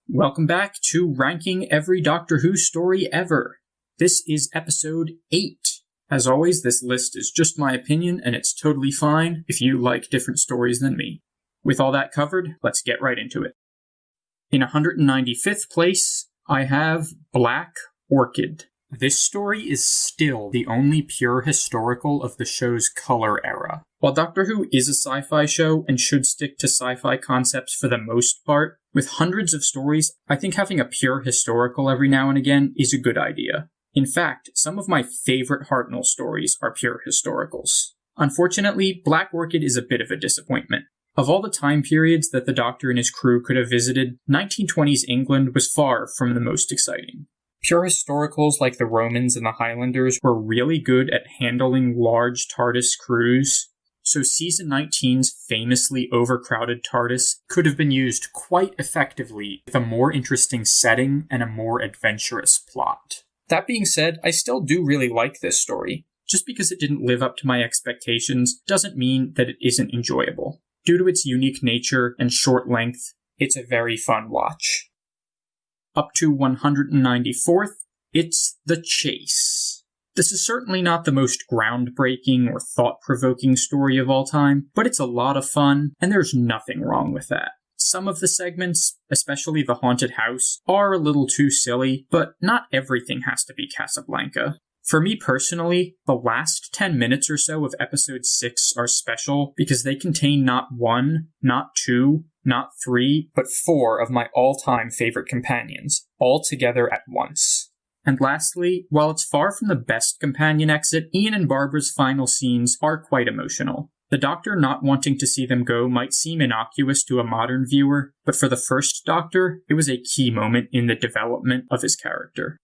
Welcome back to Ranking Every Doctor Who Story Ever. This is episode 8. As always, this list is just my opinion, and it's totally fine if you like different stories than me. With all that covered, let's get right into it. In 195th place, I have Black Orchid. This story is still the only pure historical of the show's color era. While Doctor Who is a sci-fi show and should stick to sci-fi concepts for the most part, with hundreds of stories, I think having a pure historical every now and again is a good idea. In fact, some of my favorite Hartnell stories are pure historicals. Unfortunately, Black Orchid is a bit of a disappointment. Of all the time periods that the Doctor and his crew could have visited, 1920s England was far from the most exciting. Pure historicals like the Romans and the Highlanders were really good at handling large TARDIS crews, so Season 19's famously overcrowded TARDIS could have been used quite effectively with a more interesting setting and a more adventurous plot. That being said, I still do really like this story. Just because it didn't live up to my expectations doesn't mean that it isn't enjoyable. Due to its unique nature and short length, it's a very fun watch. Up to 194th, it's The Chase. This is certainly not the most groundbreaking or thought-provoking story of all time, but it's a lot of fun, and there's nothing wrong with that. Some of the segments, especially the haunted house, are a little too silly, but not everything has to be Casablanca. For me personally, the last 10 minutes or so of episode 6 are special because they contain not 1, not 2, not 3, but 4 of my all-time favorite companions, all together at once. And lastly, while it's far from the best companion exit, Ian and Barbara's final scenes are quite emotional. The Doctor not wanting to see them go might seem innocuous to a modern viewer, but for the first Doctor, it was a key moment in the development of his character.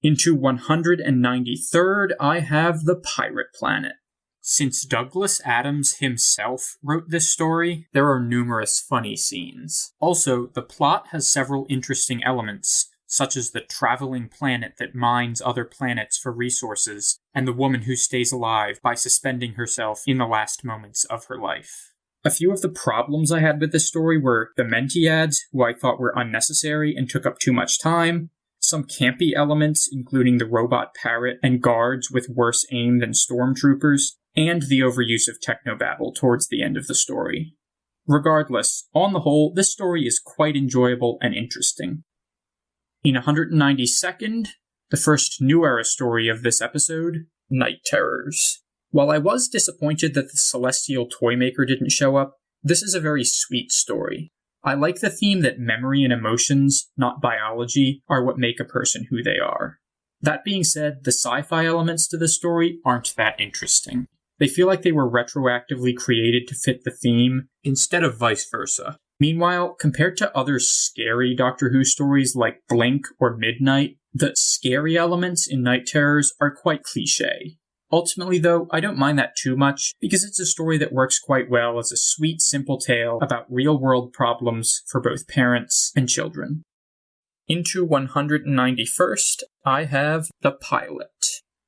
Into 193rd, I have The Pirate Planet. Since Douglas Adams himself wrote this story, there are numerous funny scenes. Also, the plot has several interesting elements, such as the traveling planet that mines other planets for resources, and the woman who stays alive by suspending herself in the last moments of her life. A few of the problems I had with this story were the Mentiads, who I thought were unnecessary and took up too much time, some campy elements, including the robot parrot and guards with worse aim than stormtroopers, and the overuse of technobabble towards the end of the story. Regardless, on the whole, this story is quite enjoyable and interesting. In 192nd, the first New Era story of this episode, Night Terrors. While I was disappointed that the Celestial Toymaker didn't show up, this is a very sweet story. I like the theme that memory and emotions, not biology, are what make a person who they are. That being said, the sci-fi elements to the story aren't that interesting. They feel like they were retroactively created to fit the theme, instead of vice versa. Meanwhile, compared to other scary Doctor Who stories like Blink or Midnight, the scary elements in Night Terrors are quite cliché. Ultimately, though, I don't mind that too much, because it's a story that works quite well as a sweet, simple tale about real-world problems for both parents and children. Into 191st, I have The Pilot.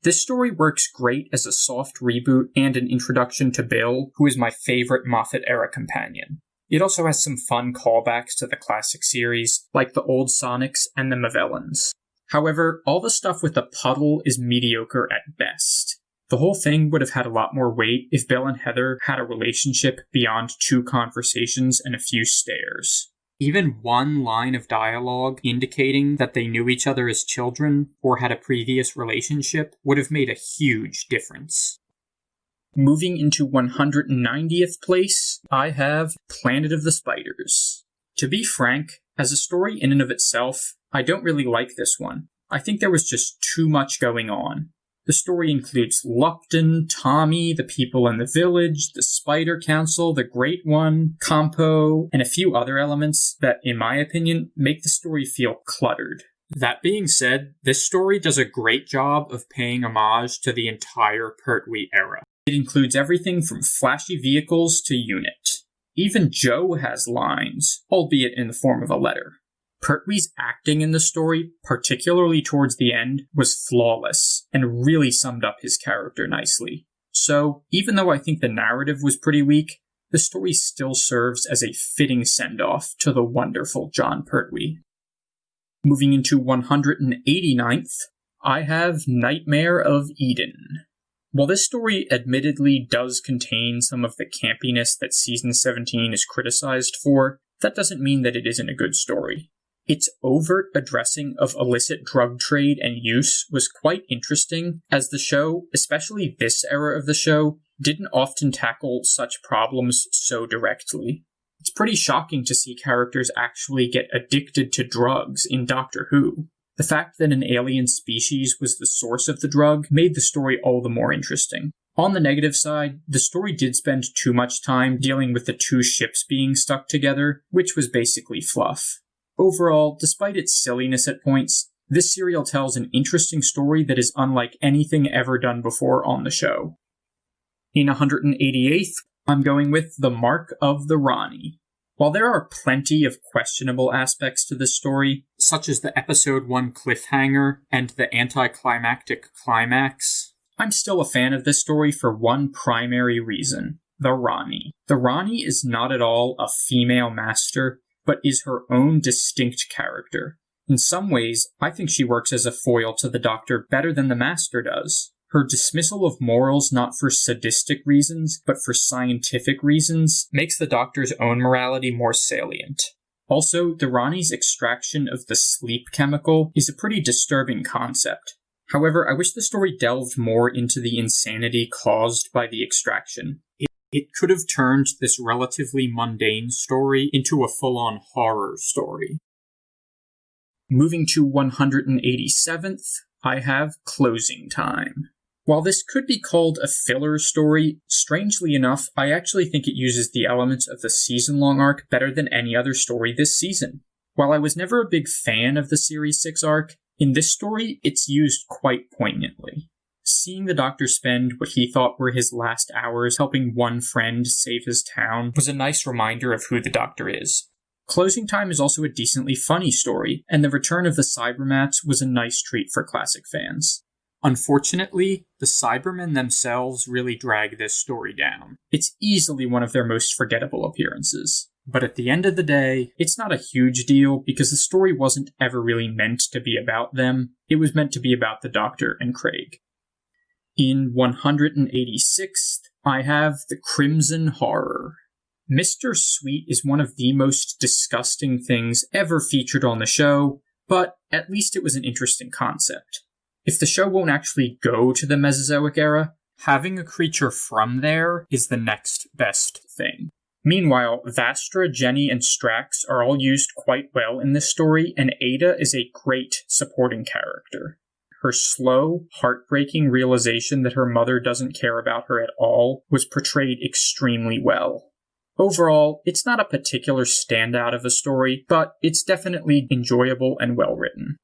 This story works great as a soft reboot and an introduction to Bill, who is my favorite Moffat-era companion. It also has some fun callbacks to the classic series, like the old Sonics and the Movellans. However, all the stuff with the puddle is mediocre at best. The whole thing would have had a lot more weight if Bill and Heather had a relationship beyond 2 conversations and a few stares. Even one line of dialogue indicating that they knew each other as children or had a previous relationship would have made a huge difference. Moving into 190th place, I have Planet of the Spiders. To be frank, as a story in and of itself, I don't really like this one. I think there was just too much going on. The story includes Lupton, Tommy, the people in the village, the Spider Council, the Great One, Compo, and a few other elements that, in my opinion, make the story feel cluttered. That being said, this story does a great job of paying homage to the entire Pertwee era. It includes everything from flashy vehicles to UNIT. Even Joe has lines, albeit in the form of a letter. Pertwee's acting in the story, particularly towards the end, was flawless and really summed up his character nicely. So, even though I think the narrative was pretty weak, the story still serves as a fitting send-off to the wonderful Jon Pertwee. Moving into 189th, I have Nightmare of Eden. While this story admittedly does contain some of the campiness that Season 17 is criticized for, that doesn't mean that it isn't a good story. Its overt addressing of illicit drug trade and use was quite interesting, as the show, especially this era of the show, didn't often tackle such problems so directly. It's pretty shocking to see characters actually get addicted to drugs in Doctor Who. The fact that an alien species was the source of the drug made the story all the more interesting. On the negative side, the story did spend too much time dealing with the two ships being stuck together, which was basically fluff. Overall, despite its silliness at points, this serial tells an interesting story that is unlike anything ever done before on the show. In 188th, I'm going with The Mark of the Rani. While there are plenty of questionable aspects to this story, such as the episode 1 cliffhanger and the anticlimactic climax, I'm still a fan of this story for one primary reason: the Rani. The Rani is not at all a female master, but is her own distinct character. In some ways, I think she works as a foil to the Doctor better than the Master does. Her dismissal of morals not for sadistic reasons, but for scientific reasons, makes the Doctor's own morality more salient. Also, the Rani's extraction of the sleep chemical is a pretty disturbing concept. However, I wish the story delved more into the insanity caused by the extraction. It could have turned this relatively mundane story into a full-on horror story. Moving to 187th, I have Closing Time. While this could be called a filler story, strangely enough, I actually think it uses the elements of the season-long arc better than any other story this season. While I was never a big fan of the Series 6 arc, in this story, it's used quite poignantly. Seeing the Doctor spend what he thought were his last hours helping one friend save his town was a nice reminder of who the Doctor is. Closing Time is also a decently funny story, and the return of the Cybermats was a nice treat for classic fans. Unfortunately, the Cybermen themselves really drag this story down. It's easily one of their most forgettable appearances. But at the end of the day, it's not a huge deal because the story wasn't ever really meant to be about them. It was meant to be about the Doctor and Craig. In 186th, I have The Crimson Horror. Mr. Sweet is one of the most disgusting things ever featured on the show, but at least it was an interesting concept. If the show won't actually go to the Mesozoic era, having a creature from there is the next best thing. Meanwhile, Vastra, Jenny, and Strax are all used quite well in this story, and Ada is a great supporting character. Her slow, heartbreaking realization that her mother doesn't care about her at all was portrayed extremely well. Overall, it's not a particular standout of a story, but it's definitely enjoyable and well written.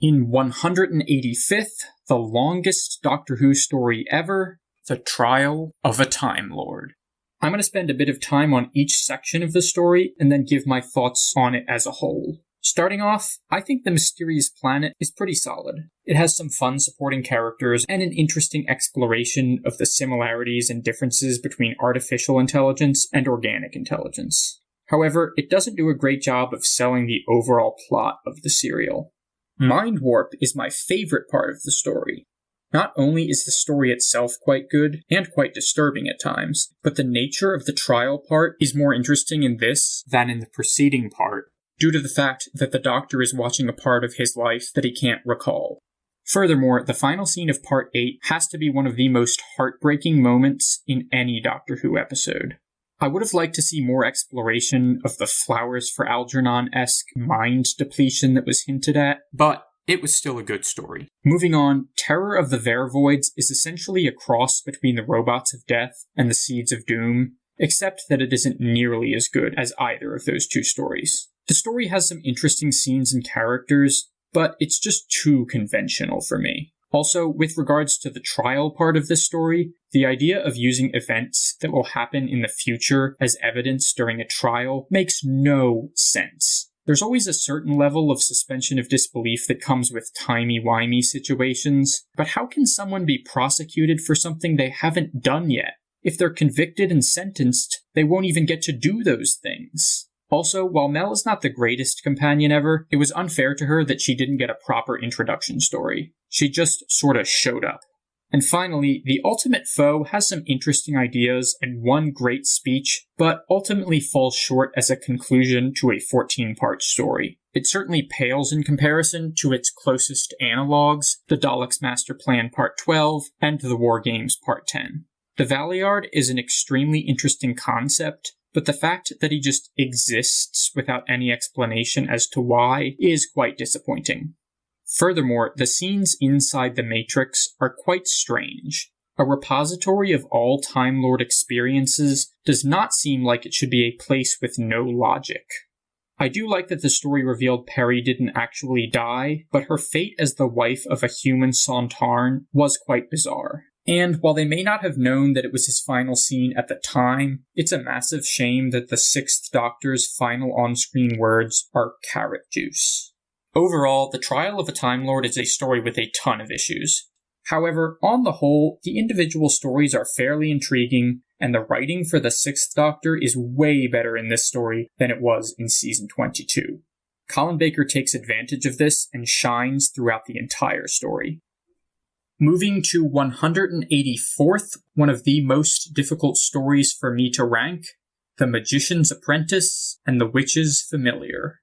In 185th, the longest Doctor Who story ever, The Trial of a Time Lord. I'm going to spend a bit of time on each section of the story and then give my thoughts on it as a whole. Starting off, I think The Mysterious Planet is pretty solid. It has some fun supporting characters and an interesting exploration of the similarities and differences between artificial intelligence and organic intelligence. However, it doesn't do a great job of selling the overall plot of the serial. Mind Warp is my favorite part of the story. Not only is the story itself quite good, and quite disturbing at times, but the nature of the trial part is more interesting in this than in the preceding part, due to the fact that the Doctor is watching a part of his life that he can't recall. Furthermore, the final scene of Part 8 has to be one of the most heartbreaking moments in any Doctor Who episode. I would have liked to see more exploration of the Flowers for Algernon-esque mind depletion that was hinted at, but it was still a good story. Moving on, Terror of the Vervoids is essentially a cross between the Robots of Death and the Seeds of Doom, except that it isn't nearly as good as either of those two stories. The story has some interesting scenes and characters, but it's just too conventional for me. Also, with regards to the trial part of this story, the idea of using events that will happen in the future as evidence during a trial makes no sense. There's always a certain level of suspension of disbelief that comes with timey-wimey situations, but how can someone be prosecuted for something they haven't done yet? If they're convicted and sentenced, they won't even get to do those things. Also, while Mel is not the greatest companion ever, it was unfair to her that she didn't get a proper introduction story. She just sort of showed up. And finally, the ultimate foe has some interesting ideas and one great speech, but ultimately falls short as a conclusion to a 14-part story. It certainly pales in comparison to its closest analogs, the Daleks' Master Plan Part 12 and the War Games Part 10. The Valeyard is an extremely interesting concept, but the fact that he just exists without any explanation as to why is quite disappointing. Furthermore, the scenes inside the Matrix are quite strange. A repository of all Time Lord experiences does not seem like it should be a place with no logic. I do like that the story revealed Peri didn't actually die, but her fate as the wife of a human Sontarn was quite bizarre. And while they may not have known that it was his final scene at the time, it's a massive shame that the Sixth Doctor's final on-screen words are carrot juice. Overall, The Trial of a Time Lord is a story with a ton of issues. However, on the whole, the individual stories are fairly intriguing, and the writing for the Sixth Doctor is way better in this story than it was in Season 22. Colin Baker takes advantage of this and shines throughout the entire story. Moving to 184th, one of the most difficult stories for me to rank, The Magician's Apprentice and The Witch's Familiar.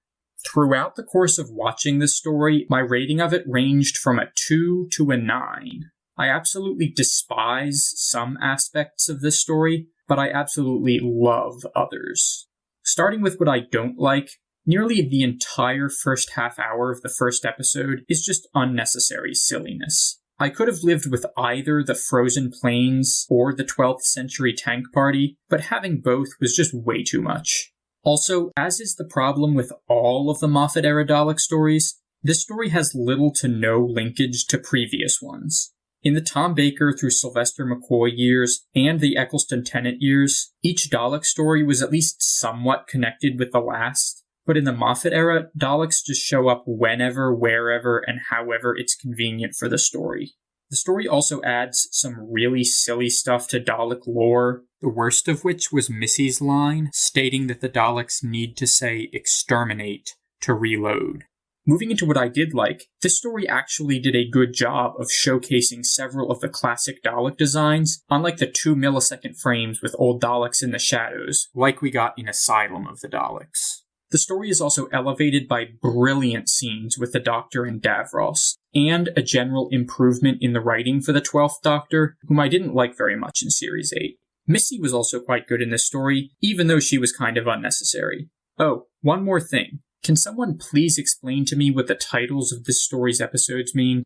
Throughout the course of watching this story, my rating of it ranged from a 2 to a 9. I absolutely despise some aspects of this story, but I absolutely love others. Starting with what I don't like, nearly the entire first half hour of the first episode is just unnecessary silliness. I could have lived with either the Frozen Plains or the 12th Century Tank Party, but having both was just way too much. Also, as is the problem with all of the Moffat-era Dalek stories, this story has little to no linkage to previous ones. In the Tom Baker through Sylvester McCoy years and the Eccleston Tennant years, each Dalek story was at least somewhat connected with the last, but in the Moffat era, Daleks just show up whenever, wherever, and however it's convenient for the story. The story also adds some really silly stuff to Dalek lore, the worst of which was Missy's line, stating that the Daleks need to say exterminate to reload. Moving into what I did like, this story actually did a good job of showcasing several of the classic Dalek designs, unlike the 2 millisecond frames with old Daleks in the shadows, like we got in Asylum of the Daleks. The story is also elevated by brilliant scenes with the Doctor and Davros, and a general improvement in the writing for the 12th Doctor, whom I didn't like very much in Series 8. Missy was also quite good in this story, even though she was kind of unnecessary. Oh, one more thing. Can someone please explain to me what the titles of this story's episodes mean?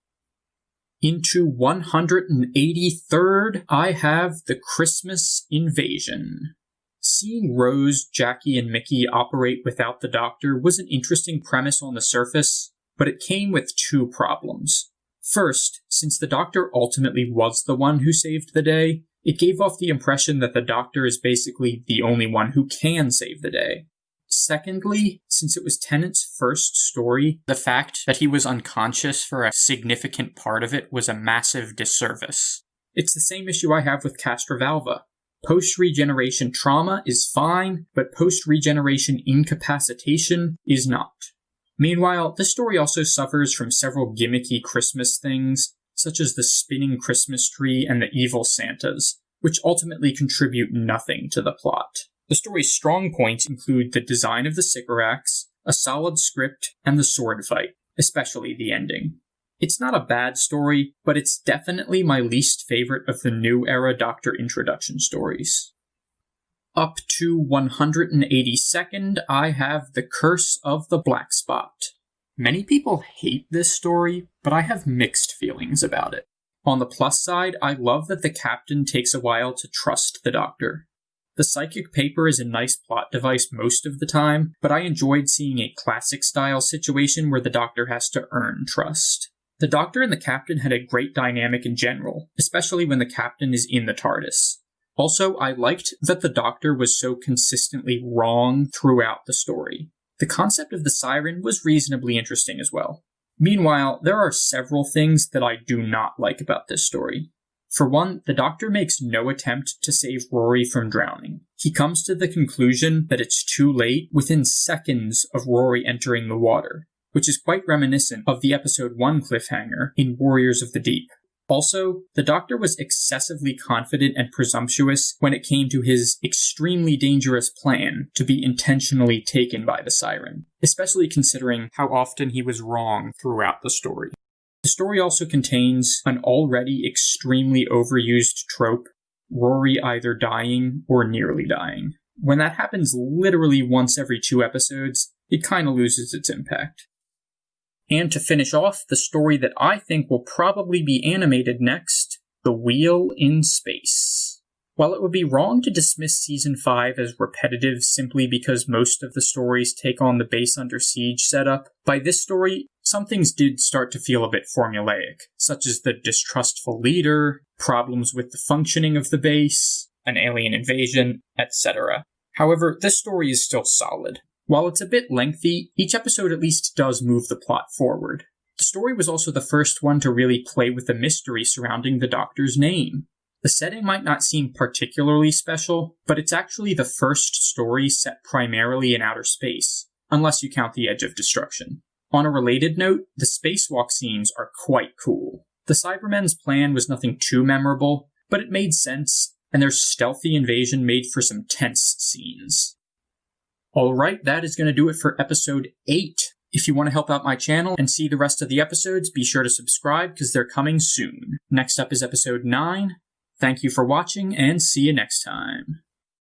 Into 183rd, I have The Christmas Invasion. Seeing Rose, Jackie, and Mickey operate without the Doctor was an interesting premise on the surface, but it came with 2 problems. First, since the Doctor ultimately was the one who saved the day, it gave off the impression that the Doctor is basically the only one who can save the day. Secondly, since it was Tennant's first story, the fact that he was unconscious for a significant part of it was a massive disservice. It's the same issue I have with Castrovalva. Post-regeneration trauma is fine, but post-regeneration incapacitation is not. Meanwhile, this story also suffers from several gimmicky Christmas things, such as the spinning Christmas tree and the evil Santas, which ultimately contribute nothing to the plot. The story's strong points include the design of the Sycorax, a solid script, and the sword fight, especially the ending. It's not a bad story, but it's definitely my least favorite of the new era Doctor introduction stories. Up to 182nd, I have The Curse of the Black Spot. Many people hate this story, but I have mixed feelings about it. On the plus side, I love that the Captain takes a while to trust the Doctor. The psychic paper is a nice plot device most of the time, but I enjoyed seeing a classic-style situation where the Doctor has to earn trust. The Doctor and the Captain had a great dynamic in general, especially when the Captain is in the TARDIS. Also, I liked that the Doctor was so consistently wrong throughout the story. The concept of the Siren was reasonably interesting as well. Meanwhile, there are several things that I do not like about this story. For one, the Doctor makes no attempt to save Rory from drowning. He comes to the conclusion that it's too late within seconds of Rory entering the water, which is quite reminiscent of the episode 1 cliffhanger in Warriors of the Deep. Also, the Doctor was excessively confident and presumptuous when it came to his extremely dangerous plan to be intentionally taken by the Siren, especially considering how often he was wrong throughout the story. The story also contains an already extremely overused trope, Rory either dying or nearly dying. When that happens literally once every 2 episodes, it kind of loses its impact. And to finish off, the story that I think will probably be animated next, The Wheel in Space. While it would be wrong to dismiss Season 5 as repetitive simply because most of the stories take on the base under siege setup, by this story, some things did start to feel a bit formulaic, such as the distrustful leader, problems with the functioning of the base, an alien invasion, etc. However, this story is still solid. While it's a bit lengthy, each episode at least does move the plot forward. The story was also the first one to really play with the mystery surrounding the Doctor's name. The setting might not seem particularly special, but it's actually the first story set primarily in outer space, unless you count the Edge of Destruction. On a related note, the spacewalk scenes are quite cool. The Cybermen's plan was nothing too memorable, but it made sense, and their stealthy invasion made for some tense scenes. Alright, that is going to do it for episode 8. If you want to help out my channel and see the rest of the episodes, be sure to subscribe because they're coming soon. Next up is episode 9. Thank you for watching, and see you next time.